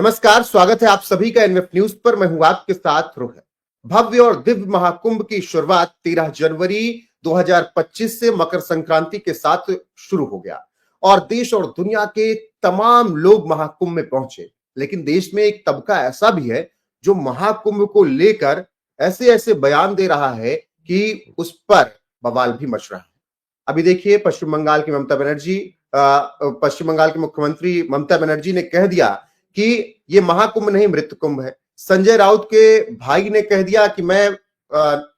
नमस्कार, स्वागत है आप सभी का एनएफ न्यूज पर। मैं हूं आपके साथ रोहित। भव्य और दिव्य महाकुंभ की शुरुआत 13 जनवरी 2025 से मकर संक्रांति के साथ शुरू हो गया और देश और दुनिया के तमाम लोग महाकुंभ में पहुंचे। लेकिन देश में एक तबका ऐसा भी है जो महाकुंभ को लेकर ऐसे ऐसे बयान दे रहा है कि उस पर बवाल भी मच रहा है। अभी देखिए, पश्चिम बंगाल के मुख्यमंत्री ममता बनर्जी ने कह दिया कि ये महाकुंभ नहीं मृत्यु कुंभ है। संजय राउत के भाई ने कह दिया कि मैं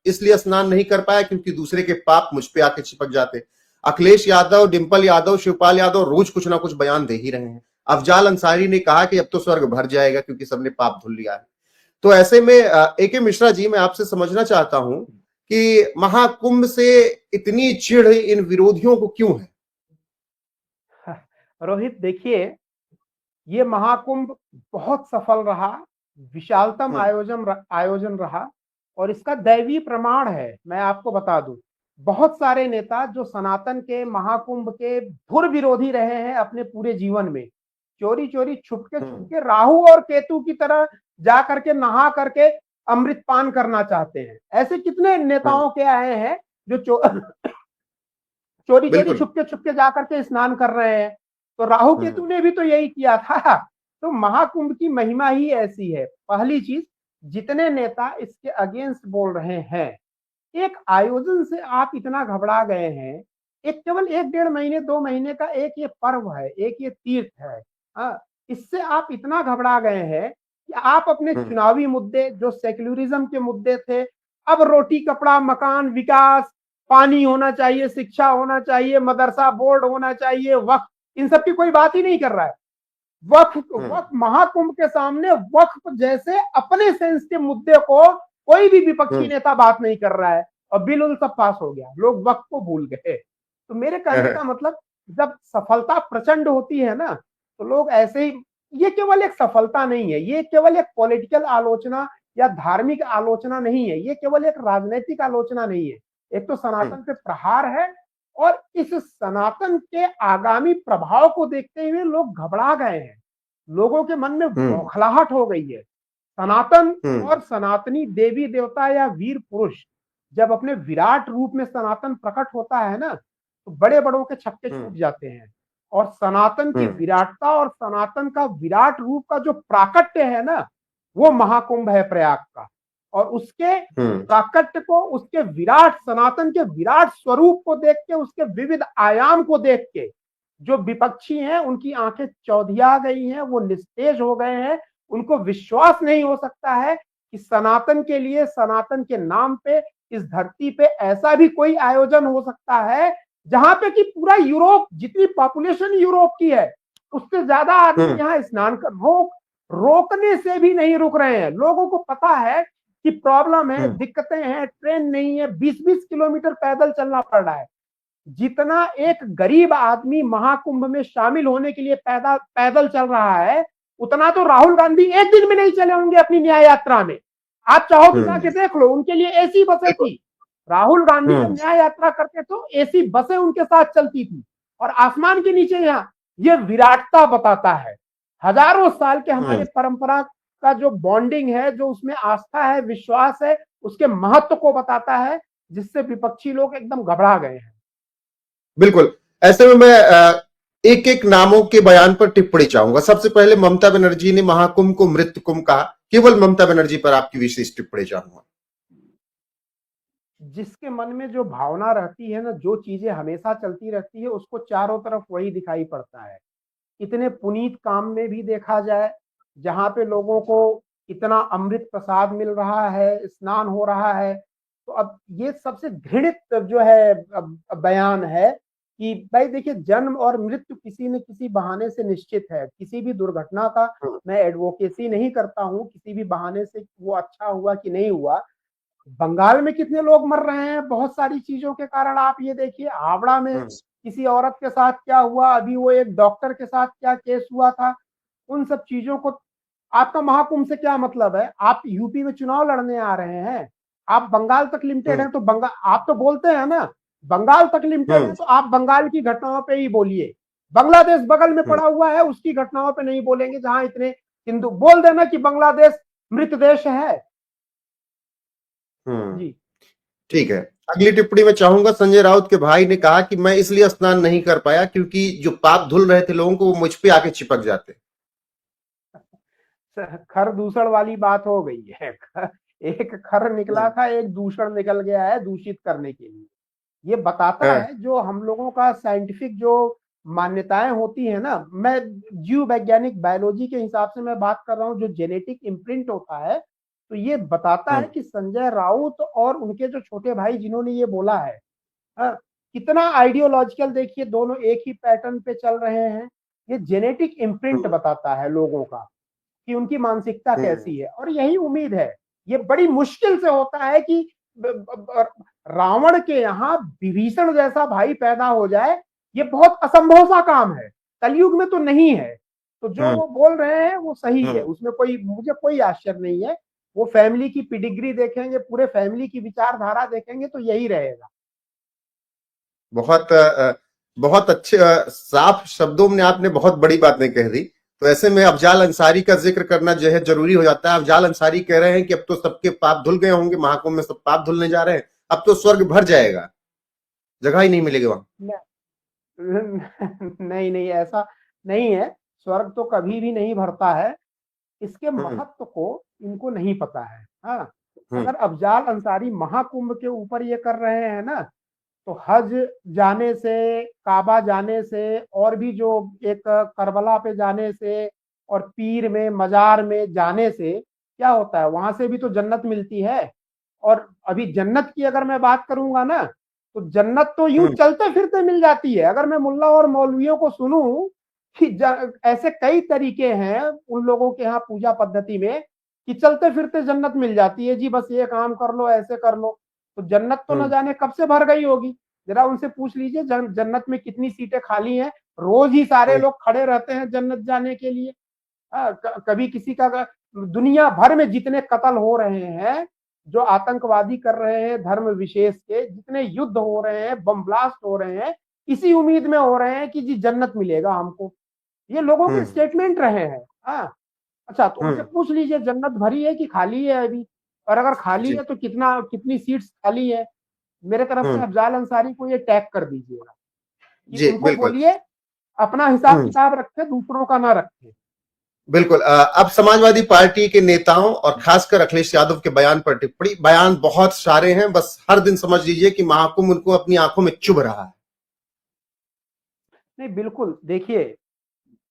इसलिए स्नान नहीं कर पाया क्योंकि दूसरे के पाप मुझ पे आके चिपक जाते। अखिलेश यादव, डिंपल यादव, शिवपाल यादव रोज कुछ ना कुछ बयान दे ही रहे हैं। अफजाल अंसारी ने कहा कि अब तो स्वर्ग भर जाएगा क्योंकि सबने पाप धुल लिया है। तो ऐसे में ए.के. मिश्रा जी, मैं आपसे समझना चाहता हूं कि महाकुंभ से इतनी चिढ़ इन विरोधियों को क्यों है? रोहित, देखिए, ये महाकुंभ बहुत सफल रहा, विशालतम आयोजन रहा और इसका दैवीय प्रमाण है। मैं आपको बता दूं, बहुत सारे नेता जो सनातन के महाकुंभ के धुर विरोधी रहे हैं अपने पूरे जीवन में, चोरी चोरी छुपके राहु और केतु की तरह जा करके नहा करके अमृत पान करना चाहते हैं। ऐसे कितने नेताओं के आए हैं जो चोरी चोरी छुपके जा करके स्नान कर रहे हैं। तो राहु केतु ने भी तो यही किया था। तो महाकुंभ की महिमा ही ऐसी है। पहली चीज, जितने नेता इसके अगेंस्ट बोल रहे हैं, एक आयोजन से आप इतना घबरा गए हैं। एक केवल 1-1.5 महीने 2 महीने का एक ये पर्व है, एक ये तीर्थ है। इससे आप इतना घबरा गए हैं कि आप अपने चुनावी मुद्दे जो सेक्युलरिज्म के मुद्दे थे, अब रोटी कपड़ा मकान विकास, पानी होना चाहिए, शिक्षा होना चाहिए, मदरसा बोर्ड होना चाहिए, वक्फ, इन सब की कोई बात ही नहीं कर रहा है। वक्फ महाकुंभ के सामने वक्फ जैसे अपने सेंसिटिव मुद्दे को कोई भी विपक्षी नेता बात नहीं कर रहा है और बिल उल सब पास हो गया, लोग वक्फ को भूल गए। तो मेरे कहने का मतलब, जब सफलता प्रचंड होती है ना, तो लोग ऐसे ही, ये केवल एक सफलता नहीं है, ये केवल एक पॉलिटिकल आलोचना या धार्मिक आलोचना नहीं है, ये केवल एक राजनीतिक आलोचना नहीं है। एक तो सनातन पे प्रहार है और इस सनातन के आगामी प्रभाव को देखते हुए लोग घबरा गए हैं। लोगों के मन में बौखलाहट हो गई है। सनातन और सनातनी देवी देवता या वीर पुरुष जब अपने विराट रूप में सनातन प्रकट होता है ना, तो बड़े बड़ों के छक्के छूट जाते हैं। और सनातन की विराटता और सनातन का विराट रूप का जो प्राकट्य है ना, वो महाकुंभ है प्रयाग का। और उसके प्राकट्य को, उसके विराट, सनातन के विराट स्वरूप को देख के, उसके विविध आयाम को देख के जो विपक्षी हैं उनकी आंखें चौधिया गई हैं, वो निस्तेज हो गए हैं। उनको विश्वास नहीं हो सकता है कि सनातन के लिए, सनातन के नाम पे इस धरती पे ऐसा भी कोई आयोजन हो सकता है जहां पे कि पूरा यूरोप, जितनी पॉपुलेशन यूरोप की है, उससे ज्यादा आदमी यहाँ स्नान कर रोकने से भी नहीं रुक रहे हैं। लोगों को पता है कि प्रॉब्लम है, दिक्कतें हैं, ट्रेन नहीं है, 20-20 किलोमीटर पैदल चलना पड़ रहा है। जितना एक गरीब आदमी महाकुंभ में शामिल होने के लिए पैदल चल रहा है, उतना तो राहुल गांधी एक दिन में नहीं चले होंगे अपनी न्याय यात्रा में। आप चाहो तो जाके देख लो, उनके लिए एसी बसें थी। राहुल गांधी जब न्याय यात्रा करते तो एसी बसें उनके साथ चलती थी। और आसमान के नीचे यहाँ ये विराटता बताता है। हजारों साल के हमारे परंपरा का जो बॉन्डिंग है, जो उसमें आस्था है, विश्वास है, उसके महत्व को बताता है, जिससे विपक्षी लोग एकदम घबरा गए हैं। बिल्कुल। ऐसे में मैं एक एक नामों के बयान पर टिप्पणी चाहूंगा। सबसे पहले ममता बनर्जी ने महाकुंभ को मृत्यु कुंभ कहा। केवल ममता बनर्जी पर आपकी विशेष टिप्पणी चाहूंगा। जिसके मन में जो भावना रहती है ना, जो चीजें हमेशा चलती रहती है, उसको चारों तरफ वही दिखाई पड़ता है। इतने पुनीत काम में भी देखा जाए, जहां पे लोगों को इतना अमृत प्रसाद मिल रहा है, स्नान हो रहा है, तो अब ये सबसे घृणित जो है बयान है कि भाई देखिए, जन्म और मृत्यु किसी न किसी बहाने से निश्चित है। किसी भी दुर्घटना का मैं एडवोकेसी नहीं करता हूँ, किसी भी बहाने से वो अच्छा हुआ कि नहीं हुआ। बंगाल में कितने लोग मर रहे हैं बहुत सारी चीजों के कारण। आप ये देखिए, हावड़ा में किसी औरत के साथ क्या हुआ, अभी वो एक डॉक्टर के साथ क्या केस हुआ था। उन सब चीजों को, आपका महाकुंभ से क्या मतलब है? आप यूपी में चुनाव लड़ने आ रहे हैं, आप बंगाल तक लिमिटेड हैं, तो बंगाल, आप तो बोलते हैं ना बंगाल तक लिमिटेड है, तो आप बंगाल की घटनाओं पे ही बोलिए। बांग्लादेश बगल में पड़ा हुआ है, उसकी घटनाओं पे नहीं बोलेंगे जहां इतने हिंदू बोल देना कि बांग्लादेश मृत देश है। जी ठीक है। अगली टिप्पणी में चाहूंगा, संजय राउत के भाई ने कहा कि मैं इसलिए स्नान नहीं कर पाया क्योंकि जो पाप धुल रहे थे लोगों को वो मुझ पे आके चिपक जाते। खर दूषण वाली बात हो गई है। एक खर निकला था, एक दूषण निकल गया है दूषित करने के लिए। ये बताता हाँ, है जो हम लोगों का साइंटिफिक जो मान्यताएं होती है ना, मैं जीव वैज्ञानिक बायोलॉजी के हिसाब से मैं बात कर रहा हूँ, जो जेनेटिक इम्प्रिंट होता है, तो ये बताता है कि संजय राउत और उनके जो छोटे भाई जिन्होंने ये बोला है, हाँ, कितना आइडियोलॉजिकल, देखिए दोनों एक ही पैटर्न पे चल रहे हैं। ये जेनेटिक इम्प्रिंट बताता है लोगों का कि उनकी मानसिकता कैसी है, और यही उम्मीद है। ये बड़ी मुश्किल से होता है कि रावण के यहाँ विभीषण जैसा भाई पैदा हो जाए, ये बहुत असंभव सा काम है, कलयुग में तो नहीं है। तो जो वो बोल रहे हैं वो सही है, उसमें कोई मुझे कोई आश्चर्य नहीं है। वो फैमिली की पिडिग्री देखेंगे, पूरे फैमिली की विचारधारा देखेंगे तो यही रहेगा। बहुत अच्छे साफ शब्दों में आपने बहुत बड़ी बातें कह दी। तो ऐसे में अफजाल अंसारी का जिक्र करना जो है जरूरी हो जाता है। अफजाल अंसारी कह रहे हैं कि अब तो सबके पाप धुल गए होंगे, महाकुंभ में सब पाप धुलने जा रहे हैं, अब तो स्वर्ग भर जाएगा, जगह ही नहीं मिलेगी वहां। नहीं नहीं, ऐसा नहीं है। स्वर्ग तो कभी भी नहीं भरता है। इसके हम्म। महत्व को इनको नहीं पता है। हाँ, हम्म। अगर अफजाल अंसारी महाकुंभ के ऊपर ये कर रहे हैं ना, तो हज जाने से, काबा जाने से, और भी जो एक करबला पे जाने से, और पीर में, मजार में जाने से क्या होता है, वहां से भी तो जन्नत मिलती है। और अभी जन्नत की अगर मैं बात करूंगा ना, तो जन्नत तो यूं हम्म। चलते फिरते मिल जाती है। अगर मैं मुल्ला और मौलवियों को सुनूं कि ऐसे कई तरीके हैं उन लोगों के यहाँ पूजा पद्धति में कि चलते फिरते जन्नत मिल जाती है जी, बस ये काम कर लो, ऐसे कर लो, तो जन्नत तो न हम्म। जाने कब से भर गई होगी। जरा उनसे पूछ लीजिए जन्नत में कितनी सीटें खाली हैं। रोज ही सारे हम्म। लोग खड़े रहते हैं जन्नत जाने के लिए। कभी किसी का, दुनिया भर में जितने कत्ल हो रहे हैं, जो आतंकवादी कर रहे हैं धर्म विशेष के, जितने युद्ध हो रहे हैं, बम ब्लास्ट हो रहे हैं, इसी उम्मीद में हो रहे हैं कि जी जन्नत मिलेगा हमको। ये लोगों के हम्म। स्टेटमेंट रहे हैं। हाँ, अच्छा, तो उनसे हम्म। पूछ लीजिए जन्नत भरी है कि खाली है अभी, और अगर खाली है जी। तो कितनी सीट्स खाली है। मेरे तरफ से हम्म। अफजाल अंसारी को ये टैग कर दीजिएगा कि जी उनको बिल्कुल। बोलिए अपना हिसाब हम्म। किताब रखे, दूसरों का ना रखे। बिल्कुल। अब समाजवादी पार्टी के नेताओं और खासकर अखिलेश यादव के बयान पर टिप्पणी। बयान बहुत सारे हैं, बस हर दिन समझ लीजिए कि महाकुंभ उनको अपनी आंखों में चुभ रहा है। नहीं, बिल्कुल देखिए,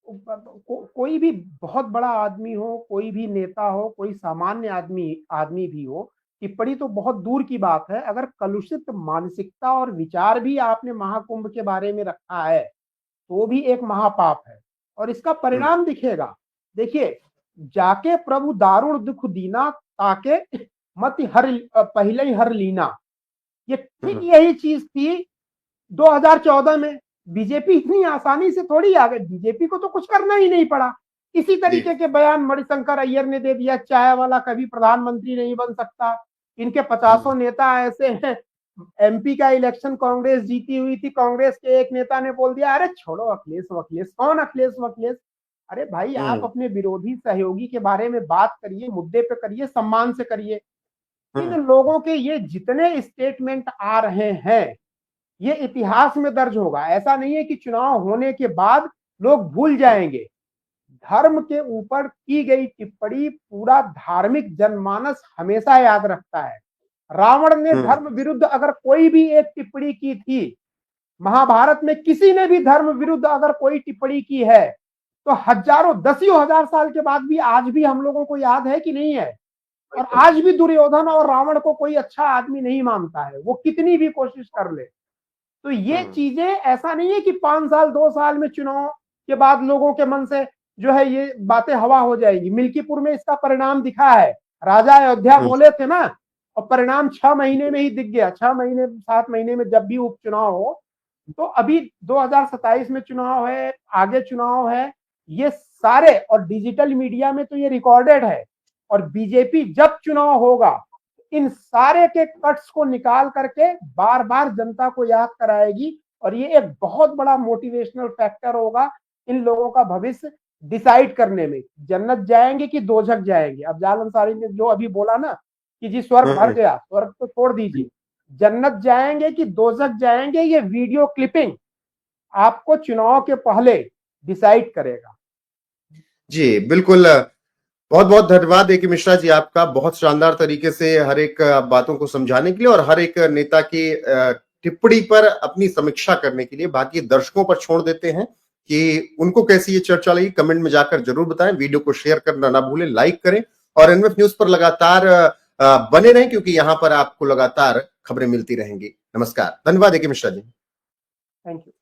कोई भी बहुत बड़ा आदमी हो, कोई भी नेता हो, कोई सामान्य आदमी आदमी भी हो, टिप्पणी तो बहुत दूर की बात है। अगर कलुषित मानसिकता और विचार भी आपने महाकुंभ के बारे में रखा है, तो भी एक महापाप है, और इसका हम्म। परिणाम दिखेगा। देखिए, जाके प्रभु दारुण दुख दीना, ताके मत हर पहले ही हर लीना, ये ठीक हम्म। यही चीज थी 2014 में। बीजेपी इतनी आसानी से थोड़ी आ गई, बीजेपी को तो कुछ करना ही नहीं पड़ा। इसी जी। तरीके के बयान मणिशंकर अय्यर ने दे दिया, चाय वाला कभी प्रधानमंत्री नहीं बन सकता। इनके 50 नेता ऐसे हैं। एमपी का इलेक्शन कांग्रेस जीती हुई थी, कांग्रेस के एक नेता ने बोल दिया, अरे छोड़ो अखिलेश वखिलेश, कौन अखिलेश वखिलेश। अरे भाई, आप हम्म। अपने विरोधी सहयोगी के बारे में बात करिए, मुद्दे पे करिए, सम्मान से करिए। इन हम्म। लोगों के ये जितने स्टेटमेंट आ रहे हैं, ये इतिहास में दर्ज होगा। ऐसा नहीं है कि चुनाव होने के बाद लोग भूल जाएंगे। धर्म के ऊपर की गई टिप्पणी पूरा धार्मिक जनमानस हमेशा याद रखता है। रावण ने हम्म। धर्म विरुद्ध अगर कोई भी एक टिप्पणी की थी, महाभारत में किसी ने भी धर्म विरुद्ध अगर कोई टिप्पणी की है, तो हजारों, दसियों हजार साल के बाद भी आज भी हम लोगों को याद है कि नहीं है। और बिल्कुल। आज भी दुर्योधन और रावण को कोई अच्छा आदमी नहीं मानता है, वो कितनी भी कोशिश कर ले। तो ये हम्म। चीजें ऐसा नहीं है कि 5 साल 2 साल में चुनाव के बाद लोगों के मन से जो है ये बातें हवा हो जाएगी। मिल्कीपुर में इसका परिणाम दिखा है। राजा अयोध्या हम्म। बोले थे ना, और परिणाम 6 महीने में ही दिख गया। 6 महीने 7 महीने में जब भी उपचुनाव हो, तो अभी 2027 में चुनाव है, आगे चुनाव है, ये सारे, और डिजिटल मीडिया में तो ये रिकॉर्डेड है। और बीजेपी जब चुनाव होगा, इन सारे के कट्स को निकाल करके बार बार जनता को याद कराएगी, और ये एक बहुत बड़ा मोटिवेशनल फैक्टर होगा इन लोगों का भविष्य डिसाइड करने में, जन्नत जाएंगे कि दोजख जाएंगे। अफजाल अंसारी ने जो अभी बोला ना कि जी स्वर्ग भर गया, स्वर्ग तो छोड़ दीजिए, जन्नत जाएंगे कि दोजख जाएंगे, ये वीडियो क्लिपिंग आपको चुनाव के पहले डिसाइड करेगा। जी बिल्कुल, बहुत बहुत धन्यवाद ए के मिश्रा जी आपका, बहुत शानदार तरीके से हर एक बातों को समझाने के लिए और हर एक नेता की टिप्पणी पर अपनी समीक्षा करने के लिए। बाकी दर्शकों पर छोड़ देते हैं कि उनको कैसी ये चर्चा लगी, कमेंट में जाकर जरूर बताएं। वीडियो को शेयर करना ना भूलें, लाइक करें और एनएमएफ न्यूज पर लगातार बने रहें, क्योंकि यहां पर आपको लगातार खबरें मिलती रहेंगी। नमस्कार, धन्यवाद ए के मिश्रा जी। Thank you.